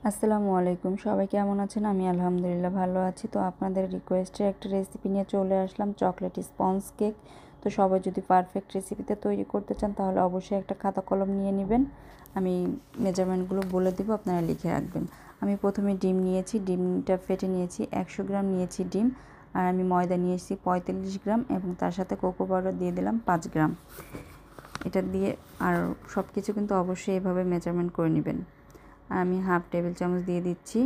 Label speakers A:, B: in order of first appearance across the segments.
A: আসসালামু আলাইকুম, সবাই কেমন আছেন? আমি আলহামদুলিল্লাহ ভালো আছি। তো আপনাদের রিকোয়েস্টের একটা রেসিপি নিয়ে চলে আসলাম, চকলেট স্পঞ্জ কেক। তো সবাই যদি পারফেক্ট রেসিপিতে তৈরি করতে চান তাহলে অবশ্যই একটা খাতা কলম নিয়ে নেবেন। আমি মেজারমেন্টগুলো বলে দিব, আপনারা লিখে রাখবেন। আমি প্রথমে ডিম নিয়েছি, ডিমটা ফেটে নিয়েছি, 100 গ্রাম নিয়েছি ডিম। আর আমি ময়দা নিয়েছি 45 গ্রাম এবং তার সাথে কোকো পাউডার দিয়ে দিলাম 5 গ্রাম। এটা দিয়ে আর সব কিছু কিন্তু অবশ্যই এভাবে মেজারমেন্ট করে নেবেন। আর আমি হাফ টেবিল চামচ দিয়ে দিচ্ছি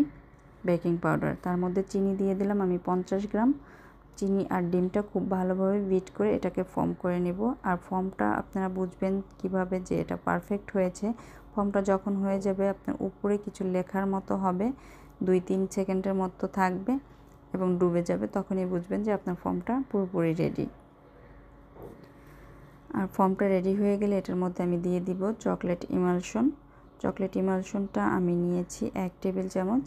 A: বেকিং পাউডার। তার মধ্যে চিনি দিয়ে দিলাম আমি 50 গ্রাম। চিনি আর ডিমটা খুব ভালোভাবে বিট করে এটাকে ফর্ম করে নেব। আর ফর্মটা আপনারা বুঝবেন কিভাবে যে এটা পারফেক্ট হয়েছে। ফর্মটা যখন হয়ে যাবে আপনার উপরে কিছু লেখার মতো হবে, 2-3 সেকেন্ডের মতো থাকবে এবং ডুবে যাবে, তখনই বুঝবেন যে আপনার ফর্মটা পুরোপুরি রেডি। আর ফর্মটা রেডি হয়ে গেলে এটার মধ্যে আমি দিয়ে দিব চকলেট ইমালশন। চকলেট ইমালশনটা আমি নিয়েছি 1 টেবিল চামচ।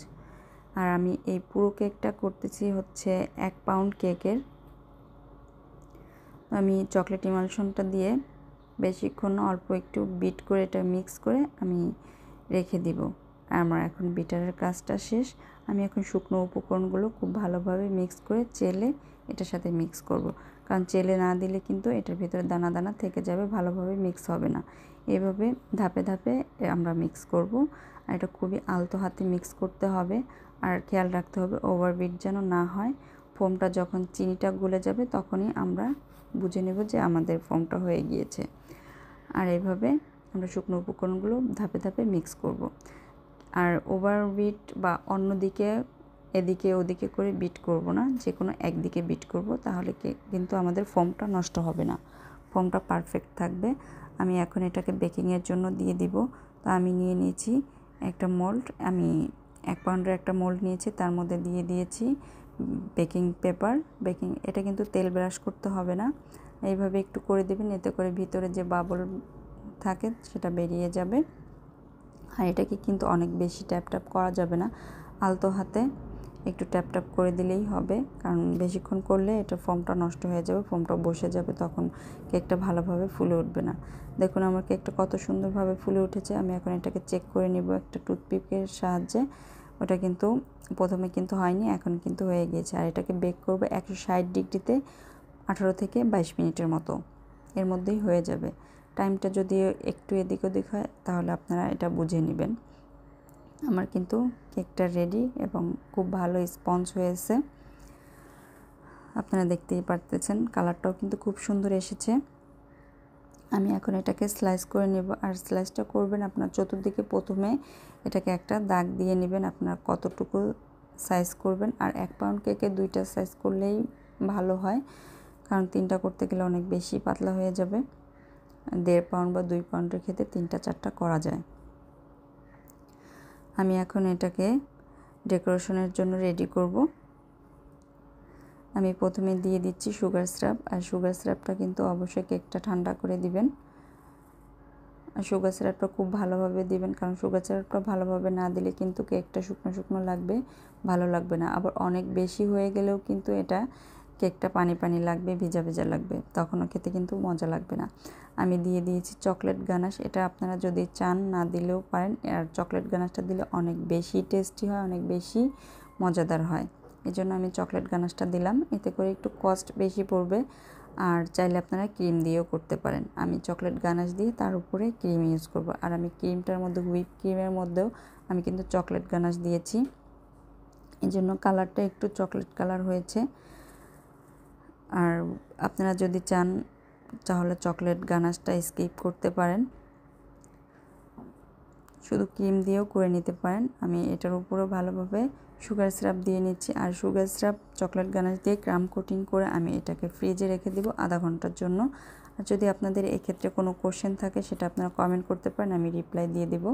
A: আর আমি এই পুরো কেকটা করতেছি হচ্ছে 1 পাউন্ড কেকের। আমি চকলেট ইমালশনটা দিয়ে বেশিক্ষণ অল্প একটু বিট করে এটা মিক্স করে আমি রেখে দিব। আমার এখন বিটারের কাজটা শেষ। আমি এখন শুকনো উপকরণগুলো খুব ভালোভাবে মিক্স করে চেলে এটার সাথে মিক্স করব। কারণ চেলে না দিলে কিন্তু এটার ভিতরে দানা দানা থেকে যাবে, ভালোভাবে মিক্স হবে না। এভাবে ধাপে ধাপে আমরা মিক্স করব। আর এটা খুবই আলতো হাতে মিক্স করতে হবে। আর খেয়াল রাখতে হবে ওভারবিট যেন না হয়। ফোমটা যখন চিনিটা গলে যাবে তখনই আমরা বুঝে নেব যে আমাদের ফোমটা হয়ে গিয়েছে। আর এভাবে আমরা শুকনো উপকরণগুলো ধাপে ধাপে মিক্স করব। আর ওভারবিট বা অন্যদিকে এদিকে ওদিকে করে বিট করব না, যে কোনো একদিকে বিট করব, তাহলে কিন্তু আমাদের ফোমটা নষ্ট হবে না, ফোমটা পারফেক্ট থাকবে। আমি এখন এটাকে বেকিংয়ের জন্য দিয়ে দিব। তো আমি নিয়ে নিয়েছি একটা মোল্ড। আমি 1 পাউন্ডের একটা মোল্ড নিয়েছি, তার মধ্যে দিয়ে দিয়েছি বেকিং পেপার। এটা কিন্তু তেল ব্রাশ করতে হবে না, এইভাবে একটু করে দেবেন, এতে করে ভিতরে যে বাবল থাকে সেটা বেরিয়ে যাবে। আর এটাকে কিন্তু অনেক বেশি ট্যাপ ট্যাপ করা যাবে না, আলতো হাতে একটু ট্যাপ ট্যাপ করে দিলেই হবে। কারণ বেশিক্ষণ করলে এটা ফোমটা নষ্ট হয়ে যাবে, ফোমটা বসে যাবে, তখন কেকটা ভালোভাবে ফুলে উঠবে না। দেখুন আমার কেকটা কত সুন্দরভাবে ফুলে উঠেছে। আমি এখন এটাকে চেক করে নিব একটা টুথপিকের সাহায্যে। ওটা কিন্তু প্রথমে কিন্তু হয়নি, এখন কিন্তু হয়ে গিয়েছে। আর এটাকে বেক করবে 160 ডিগ্রিতে 18 থেকে 22 মিনিটের মতো, এর মধ্যেই হয়ে যাবে। টাইমটা যদি একটু এদিক ওদিক হয় তাহলে আপনারা এটা বুঝে নেবেন। আমার কিন্তু কেকটা রেডি এবং খুব ভালো স্পঞ্জ হয়েছে, আপনারা দেখতেই পারতেছেন। কালারটাও কিন্তু খুব সুন্দর এসেছে। আমি এখন এটাকে স্লাইস করে নেব। আর স্লাইসটা করবেন আপনার চতুর্দিকে, প্রথমে এটাকে একটা দাগ দিয়ে নেবেন আপনার কতটুকু সাইজ করবেন। আর 1 পাউন্ড কেকে 2টা সাইজ করলেই ভালো হয়, কারণ 3টা করতে গেলে অনেক বেশি পাতলা হয়ে যাবে। 1.5 পাউন্ড বা 2 পাউন্ডের ক্ষেত্রে 3টা-4টা করা যায়। আমি এখন এটাকে ডেকোরেশনের জন্য রেডি করব। আমি প্রথমে দিয়ে দিচ্ছি সুগার সিরাপ। আর সুগার সিরাপটা কিন্তু অবশ্যই কেকটা ঠান্ডা করে দিবেন। আর সুগার সিরাপটা খুব ভালোভাবে দিবেন, কারণ সুগার সিরাপটা ভালোভাবে না দিলে কিন্তু কেকটা শুকনো শুকনো লাগবে, ভালো লাগবে না। আবার অনেক বেশি হয়ে গেলেও কিন্তু এটা কেকটা পানি পানি লাগবে, ভিজা ভিজা লাগবে, তখনও খেতে কিন্তু মজা লাগবে না। আমি দিয়ে দিয়েছি চকলেট গানাশ। এটা আপনারা যদি চান না দিলেও পারেন, আর চকলেট গানাশটা দিলে অনেক বেশি টেস্টি হয়, অনেক বেশি মজাদার হয়। এই জন্য আমি চকলেট গানাশটা দিলাম, এতে করে একটু কস্ট বেশি পড়বে। আর চাইলে আপনারা ক্রিম দিয়েও করতে পারেন। আমি চকলেট গানাশ দিয়ে তার উপরে ক্রিম ইউজ করব। আর আমি ক্রিমটার মধ্যে হুইপ ক্রিমের মধ্যেও আমি কিন্তু চকলেট গানাশ দিয়েছি, এই জন্য কালারটা একটু চকলেট কালার হয়েছে। আর আপনারা যদি চান তাহলে চকলেট গানাশটা স্কিপ করতে পারেন, শুধু ক্রিম দিয়েও করে নিতে পারেন। আমি এটার উপরেও ভালোভাবে সুগার সিরাপ দিয়ে নিচ্ছি। আর সুগার সিরাপ চকলেট গানাশ দিয়ে ক্রাম কোটিং করে আমি এটাকে ফ্রিজে রেখে দিব আধা ঘন্টার জন্য। আর যদি আপনাদের এক্ষেত্রে কোনো কোশ্চেন থাকে সেটা আপনারা কমেন্ট করতে পারেন, আমি রিপ্লাই দিয়ে দেব।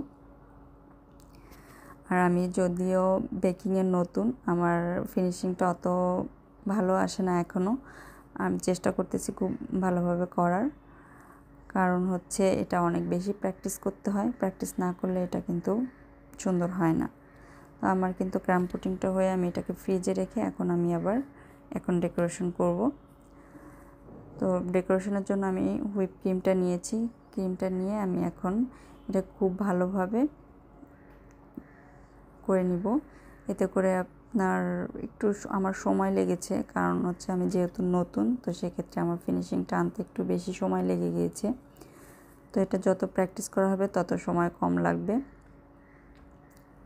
A: আর আমি যদিও বেকিংয়ে নতুন, আমার ফিনিশিংটা অত ভালো আসে না এখনও। আমি চেষ্টা করতেছি খুব ভালোভাবে করার, কারণ হচ্ছে এটা অনেক বেশি প্র্যাকটিস করতে হয়, প্র্যাকটিস না করলে এটা কিন্তু সুন্দর হয় না। তো আমার কিন্তু ক্রাম পুটিংটা হয়ে আমি এটাকে ফ্রিজে রেখে এখন ডেকোরেশন করব। তো ডেকোরেশনের জন্য আমি হুইপ ক্রিমটা নিয়েছি। ক্রিমটা নিয়ে আমি এখন এটা খুব ভালোভাবে করে নিব। এতে করে আপনার একটু আমার সময় লেগেছে, কারণ হচ্ছে আমি যেহেতু নতুন, তো সেক্ষেত্রে আমার ফিনিশিংটা আনতে একটু বেশি সময় লেগে গিয়েছে। তো এটা যত প্র্যাকটিস করা হবে তত সময় কম লাগবে।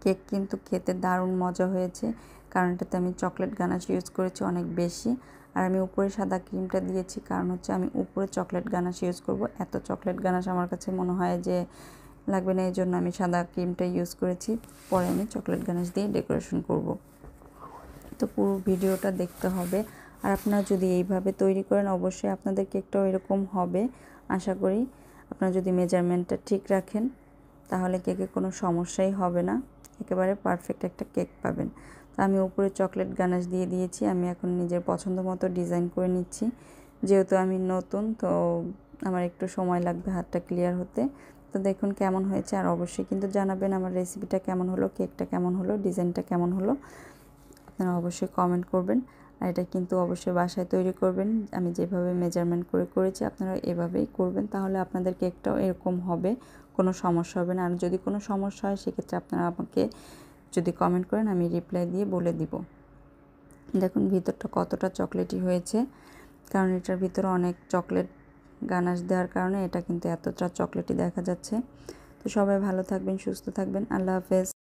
A: কেক কিন্তু খেতে দারুণ মজা হয়েছে, কারণ এটাতে আমি চকলেট গানাশ ইউজ করেছি অনেক বেশি। আর আমি উপরে সাদা ক্রিমটা দিয়েছি, কারণ হচ্ছে আমি উপরে চকলেট গানাশ ইউজ করব। এত চকলেট গানাশ আমার কাছে মনে হয় যে লাগবে না, এই জন্য আমি সাদা ক্রিমটা ইউজ করেছি। পরে আমি চকলেট গানাশ দিয়ে ডেকোরেশন করব। তো পুরো ভিডিওটা দেখতে হবে। আর আপনারা যদি এইভাবে তৈরি করেন, অবশ্যই আপনাদের কেকটাও এরকম হবে আশা করি। আপনারা যদি মেজারমেন্টটা ঠিক রাখেন, তাহলে কেকে কোনো সমস্যাই হবে না, একেবারে পারফেক্ট একটা কেক পাবেন। তো আমি উপরে চকলেট গানাশ দিয়ে দিয়েছি। আমি এখন নিজের পছন্দ মতো ডিজাইন করে নিচ্ছি। যেহেতু আমি নতুন, তো আমার একটু সময় লাগবে হাতটা ক্লিয়ার হতে। তো দেখুন কেমন হয়েছে, আর অবশ্যই কিন্তু জানাবেন আমার রেসিপিটা কেমন হলো, কেকটা কেমন হলো, ডিজাইনটা কেমন হলো। আপনারা অবশ্যই কমেন্ট করবেন। আর এটা কিন্তু অবশ্যই বাসায় তৈরি করবেন। আমি যেভাবে মেজারমেন্ট করে করেছি, আপনারা এভাবেই করবেন, তাহলে আপনাদের কেকটাও এরকম হবে, কোনো সমস্যা হবে না। আর যদি কোনো সমস্যা হয়, সেক্ষেত্রে আপনারা আমাকে যদি কমেন্ট করেন, আমি রিপ্লাই দিয়ে বলে দিব। দেখুন ভিতরটা কতটা চকলেটি হয়েছে, কারণ এটার ভিতরে অনেক চকলেট গানাশ দেওয়ার কারণে এটা কিন্তু এতটা চকলেটি দেখা যাচ্ছে। তো সবাই ভালো থাকবেন, সুস্থ থাকবেন। আল্লাহ হাফেজ।